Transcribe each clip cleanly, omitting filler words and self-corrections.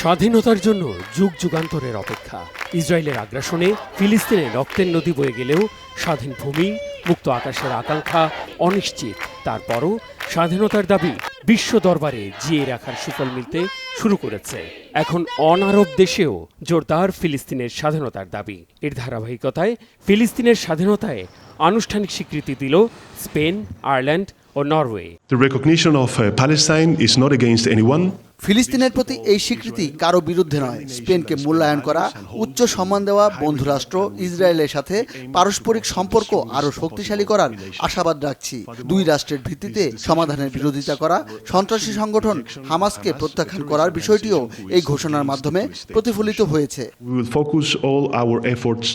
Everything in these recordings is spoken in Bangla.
স্বাধীনতার জন্য যুগ যুগান্তরের অপেক্ষা। ইসরায়েলের আগ্রাসনে ফিলিস্তিনে রক্তের নদী বয়ে গেলেও স্বাধীন ভূমি, মুক্ত আকাশের আকাঙ্ক্ষা অনিশ্চিত। তারপরও স্বাধীনতার দাবি বিশ্ব দরবারে জিয়ে রাখার সুফল মিলতে শুরু করেছে। এখন অনারব দেশেও জোরদার ফিলিস্তিনের স্বাধীনতার দাবি। এর ধারাবাহিকতায় ফিলিস্তিনের স্বাধীনতায় আনুষ্ঠানিক স্বীকৃতি দিল স্পেন, আয়ারল্যান্ড ও Norway. The recognition of Palestine is not against anyone. ফিলিস্তিনের প্রতি এই স্বীকৃতি কারো বিরুদ্ধে নয়। স্পেনকে মূল্যায়ন করা, উচ্চ সম্মান দেওয়া, বন্ধুরাষ্ট্র ইসরায়েলের সাথে পারস্পরিক সম্পর্ক আরও শক্তিশালী করার আশাবাদ রাখছি। দুই রাষ্ট্রের ভিত্তিতে সমাধানের বিরোধিতা করা, সন্ত্রাসী সংগঠন হামাসকে প্রত্যাখ্যান করার বিষয়টিও এই ঘোষণার মাধ্যমে প্রতিফলিত হয়েছে। We will focus all our efforts.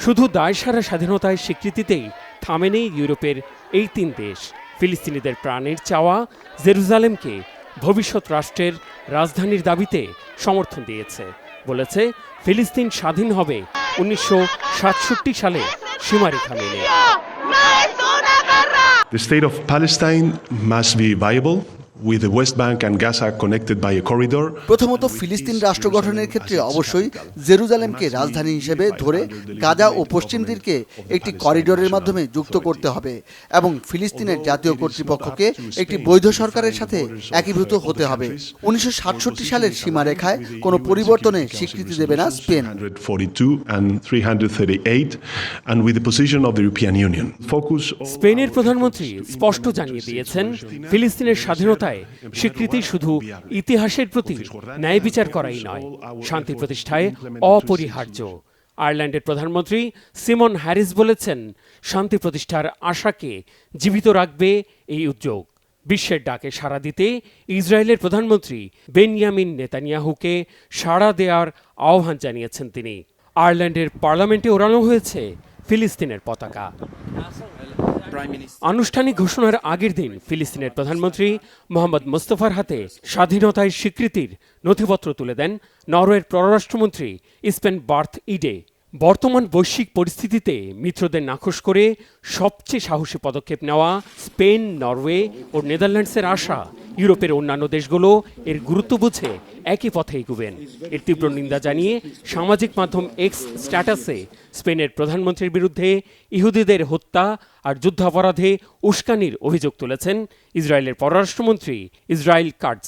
শুধু দায়সারা স্বাধীনতায় স্বীকৃতিতেই থামেনি ইউরোপের এই তিন দেশ। ফিলিস্তিনিদের প্রাণের চাওয়া জেরুজালেমকে ভবিষ্যৎ রাষ্ট্রের রাজধানীর দাবিতে সমর্থন দিয়েছে। বলেছে ফিলিস্তিন স্বাধীন হবে 1967 সালে সীমারেখা মেনে। The state of Palestine must be viable, with the West Bank and Gaza connected by a corridor. প্রথমত ফিলিস্তিন রাষ্ট্র গঠনের ক্ষেত্রে অবশ্যই জেরুজালেমকে রাজধানী হিসেবে ধরে গাজা ও পশ্চিম তীরকে একটি করিডোরের মাধ্যমে যুক্ত করতে হবে এবং ফিলিস্তিনের জাতীয় কর্তৃপক্ষকে একটি বৈধ সরকারের সাথে একীভূত হতে হবে। 1967 সালের সীমারেখায় কোনো পরিবর্তনে স্বীকৃতি দেবে না Spain. 342 and 338 and with the position of the European Union. Focus. স্পেনের প্রধানমন্ত্রী স্পষ্ট জানিয়ে দিয়েছেন ফিলিস্তিনের স্বাধীনতায় স্বীকৃতি শুধু ইতিহাসের প্রতি ন্যায় বিচার করাই নয়, শান্তি প্রতিষ্ঠায় অপরিহার্য। আয়ারল্যান্ডের প্রধানমন্ত্রী সিমন হ্যারিস বলেছেন শান্তি প্রতিষ্ঠার আশাকে জীবিত রাখবে এই উদ্যোগ। বিশ্বের ডাকে সাড়া দিতে ইসরায়েলের প্রধানমন্ত্রী বেনিয়ামিন নেতানিয়াহুকে সাড়া দেওয়ার আহ্বান জানিয়েছেন তিনি। আয়ারল্যান্ডের পার্লামেন্টে ওড়ানো হয়েছে ফিলিস্তিনের পতাকা। আনুষ্ঠানিক ঘোষণার আগের দিন ফিলিস্তিনের প্রধানমন্ত্রী মোহাম্মদ মোস্তফার হাতে স্বাধীনতায় স্বীকৃতির নথিপত্র তুলে দেন নরওয়ের পররাষ্ট্রমন্ত্রী স্পেন বার্থ ইডে। বর্তমান বৈশ্বিক পরিস্থিতিতে মিত্রদের নাখোশ করে সবচেয়ে সাহসী পদক্ষেপ নেওয়া স্পেন, নরওয়ে ও নেদারল্যান্ডসের আশা ইউরোপের অন্যান্য দেশগুলো এর গুরুত্ব বুঝে একই পথে এগুবেন। এর তীব্র নিন্দা জানিয়ে সামাজিক মাধ্যম এক্স স্ট্যাটাসে স্পেনের প্রধানমন্ত্রীর বিরুদ্ধে ইহুদিদের হত্যা আর যুদ্ধাপরাধে উস্কানির অভিযোগ তুলেছেন ইসরায়েলের পররাষ্ট্রমন্ত্রী ইসরায়েল কাটজ।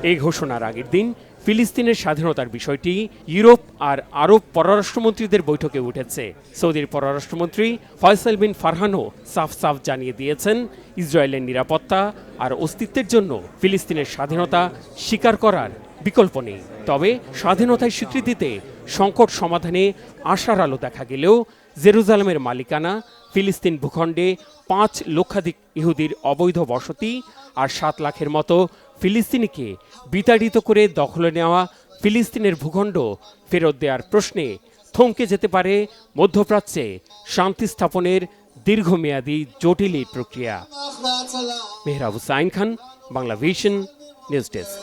এই ঘোষণার আগের দিন ফিলিস্তিনের স্বাধীনতার বিষয়টি ইউরোপ আর আরব পররাষ্ট্রমন্ত্রীদের বৈঠকে উঠেছে। সৌদির পররাষ্ট্রমন্ত্রী ফয়সাল বিন ফারহানও সাফ জানিয়ে দিয়েছেন ইসরায়েলের নিরাপত্তা আর অস্তিত্বের জন্য ফিলিস্তিনের স্বাধীনতা স্বীকার করার বিকল্প নেই। তবে স্বাধীনতায় স্বীকৃতিতে সংকট সমাধানে আশার আলো দেখা গেলেও জেরুজালেমের মালিকানা, ফিলিস্তিন ভূখণ্ডে 5 লক্ষাধিক ইহুদির অবৈধ বসতি আর 7 লাখের মতো ফিলিস্তিনিকে বিতাড়িত করে দখলে নেওয়া ফিলিস্তিনের ভূখণ্ড ফেরত দেওয়ার প্রশ্নে থমকে যেতে পারে মধ্যপ্রাচ্যে শান্তি স্থাপনের দীর্ঘমেয়াদী জটিল প্রক্রিয়া। Mehrab Hussain Khan, Bangla vision, news desk.